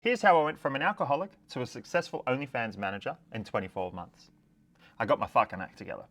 Here's how I went from an alcoholic to a successful OnlyFans manager in 24 months. I got my fucking act together.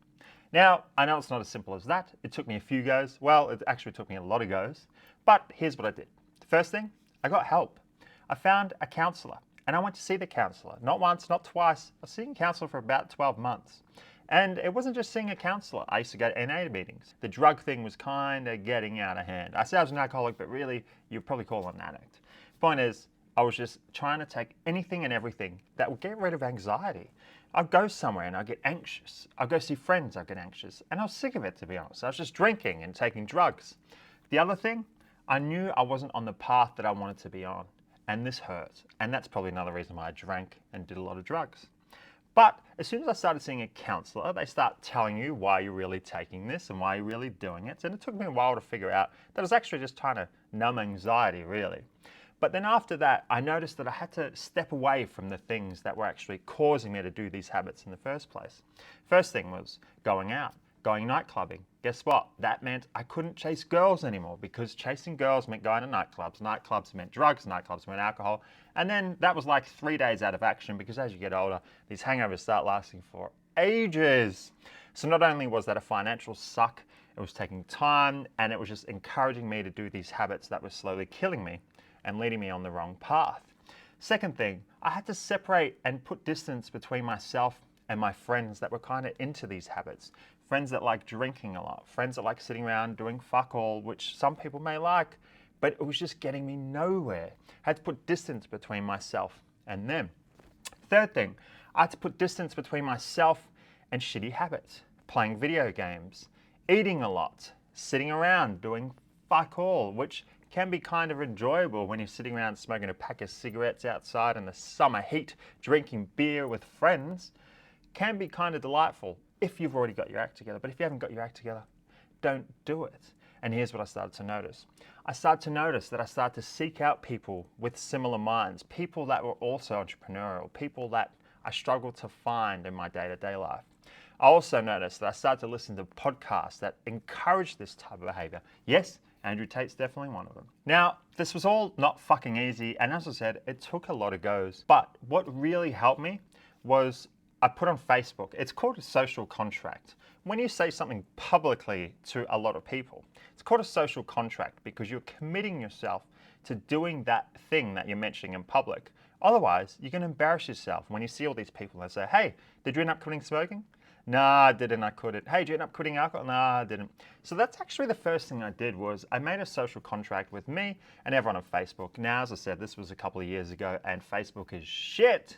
Now, I know it's not as simple as that. It took me a few goes. Well, it actually took me a lot of goes. But here's what I did. The first thing, I got help. I found a counselor and I went to see the counselor. Not once, not twice. I was seeing a counselor for about 12 months. And it wasn't just seeing a counselor. I used to go to NA meetings. The drug thing was kind of getting out of hand. I said I was an alcoholic, but really, you'd probably call it an addict. Point is, I was just trying to take anything and everything that would get rid of anxiety. I'd go somewhere and I'd get anxious. I'd go see friends, I'd get anxious. And I was sick of it, to be honest. I was just drinking and taking drugs. The other thing, I knew I wasn't on the path that I wanted to be on. And this hurt. And that's probably another reason why I drank and did a lot of drugs. But as soon as I started seeing a counselor, they start telling you why you're really taking this and why you're really doing it. And it took me a while to figure out that I was actually just trying to numb anxiety, really. But then after that, I noticed that I had to step away from the things that were actually causing me to do these habits in the first place. First thing was going out, going night clubbing. Guess what? That meant I couldn't chase girls anymore because chasing girls meant going to nightclubs. Nightclubs meant drugs, nightclubs meant alcohol. And then that was like 3 days out of action because as you get older, these hangovers start lasting for ages. So not only was that a financial suck, it was taking time and it was just encouraging me to do these habits that were slowly killing me and leading me on the wrong path. Second thing, I had to separate and put distance between myself and my friends that were kind of into these habits. Friends that like drinking a lot, friends that like sitting around doing fuck all, which some people may like, but it was just getting me nowhere. I had to put distance between myself and them. Third thing, I had to put distance between myself and shitty habits. Playing video games, eating a lot, sitting around doing fuck all, which can be kind of enjoyable when you're sitting around smoking a pack of cigarettes outside in the summer heat, drinking beer with friends, can be kind of delightful if you've already got your act together. But if you haven't got your act together, don't do it. And here's what I started to notice. I started to notice that I started to seek out people with similar minds, people that were also entrepreneurial, people that I struggled to find in my day-to-day life. I also noticed that I started to listen to podcasts that encourage this type of behavior. Yes, Andrew Tate's definitely one of them. Now, this was all not fucking easy, and as I said, it took a lot of goes. But what really helped me was I put on Facebook, it's called a social contract. When you say something publicly to a lot of people, it's called a social contract because you're committing yourself to doing that thing that you're mentioning in public. Otherwise, you're going to embarrass yourself when you see all these people and say, hey, did you end up quitting smoking? Nah, I didn't, I couldn't. Hey, did you end up quitting alcohol? Nah, I didn't. So that's actually the first thing I did was I made a social contract with me and everyone on Facebook. Now, as I said, this was a couple of years ago and Facebook is shit.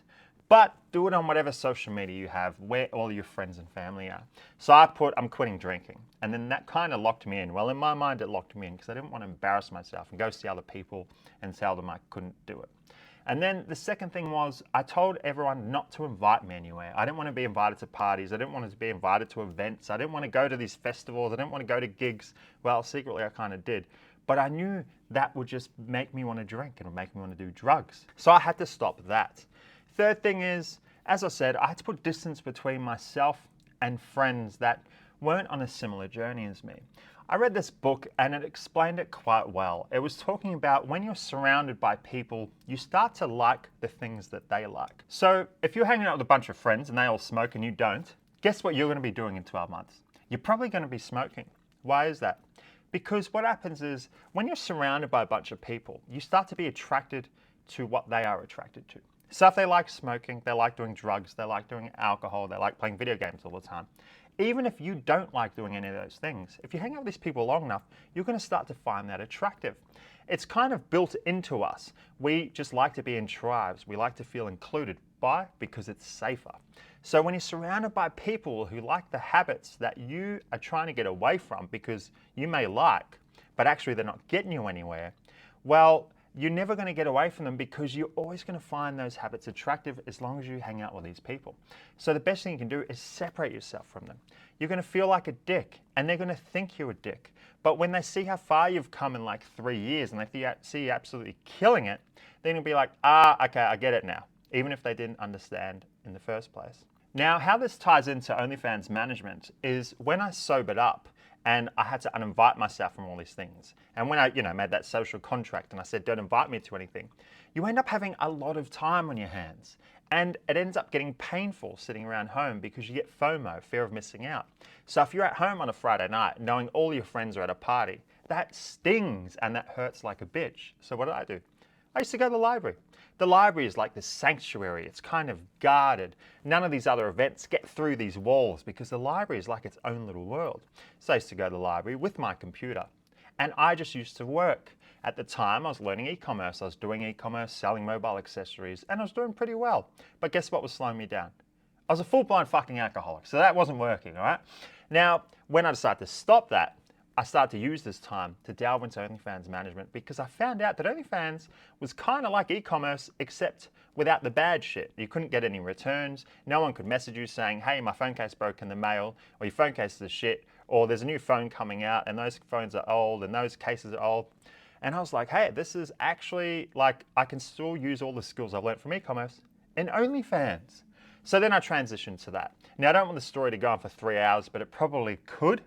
But do it on whatever social media you have, where all your friends and family are. So I put, I'm quitting drinking. And then that kind of locked me in. Well, in my mind, it locked me in because I didn't want to embarrass myself and go see other people and tell them I couldn't do it. And then the second thing was I told everyone not to invite me anywhere. I didn't want to be invited to parties. I didn't want to be invited to events. I didn't want to go to these festivals. I didn't want to go to gigs. Well, secretly I kind of did. But I knew that would just make me want to drink and make me want to do drugs. So I had to stop that. Third thing is, as I said, I had to put distance between myself and friends that weren't on a similar journey as me. I read this book and it explained it quite well. It was talking about when you're surrounded by people, you start to like the things that they like. So if you're hanging out with a bunch of friends and they all smoke and you don't, guess what you're going to be doing in 12 months? You're probably going to be smoking. Why is that? Because what happens is when you're surrounded by a bunch of people, you start to be attracted to what they are attracted to. So if they like smoking, they like doing drugs, they like doing alcohol, they like playing video games all the time. Even if you don't like doing any of those things, if you hang out with these people long enough, you're going to start to find that attractive. It's kind of built into us. We just like to be in tribes. We like to feel included. Why? Because it's safer. So when you're surrounded by people who like the habits that you are trying to get away from because you may like, but actually they're not getting you anywhere, well, you're never going to get away from them because you're always going to find those habits attractive as long as you hang out with these people. So the best thing you can do is separate yourself from them. You're going to feel like a dick and they're going to think you're a dick. But when they see how far you've come in like 3 years and they see you absolutely killing it, they're going to be like, okay, I get it now, even if they didn't understand in the first place. Now, how this ties into OnlyFans Management is when I sobered up and I had to uninvite myself from all these things. And when I, made that social contract and I said, don't invite me to anything, you end up having a lot of time on your hands. And it ends up getting painful sitting around home because you get FOMO, fear of missing out. So if you're at home on a Friday night knowing all your friends are at a party, that stings and that hurts like a bitch. So what did? I used to go to the library. The library is like this sanctuary. It's kind of guarded. None of these other events get through these walls because the library is like its own little world. So I used to go to the library with my computer and I just used to work. At the time, I was learning e-commerce. I was doing e-commerce, selling mobile accessories, and I was doing pretty well. But guess what was slowing me down? I was a full-blown fucking alcoholic, so that wasn't working, all right? Now, when I decided to stop that, I started to use this time to delve into OnlyFans management because I found out that OnlyFans was kind of like e-commerce, except without the bad shit. You couldn't get any returns. No one could message you saying, hey, my phone case broke in the mail, or your phone case is shit, or there's a new phone coming out, and those phones are old, and those cases are old. And I was like, hey, this is actually like, I can still use all the skills I've learned from e-commerce in OnlyFans. So then I transitioned to that. Now, I don't want the story to go on for 3 hours, but it probably could.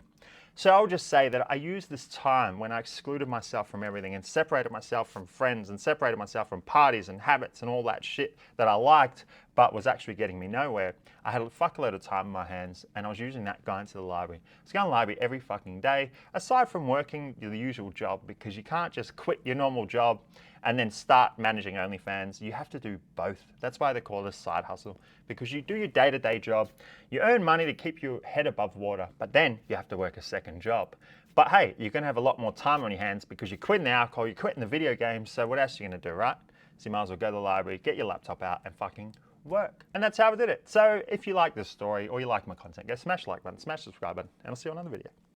So I'll just say that I used this time when I excluded myself from everything and separated myself from friends and separated myself from parties and habits and all that shit that I liked but was actually getting me nowhere. I had a fuckload of time in my hands and I was using that going to the library. I was going to the library every fucking day, aside from working the usual job, because you can't just quit your normal job and then start managing OnlyFans. You have to do both. That's why they call it a side hustle, because you do your day-to-day job, you earn money to keep your head above water, but then you have to work a second job. But hey, you're gonna have a lot more time on your hands because you're quitting the alcohol, you're quitting the video games, so what else are you gonna do, right? So you might as well go to the library, get your laptop out and fucking work. And that's how I did it. So if you like this story or you like my content, go smash the like button, smash the subscribe button, and I'll see you on another video.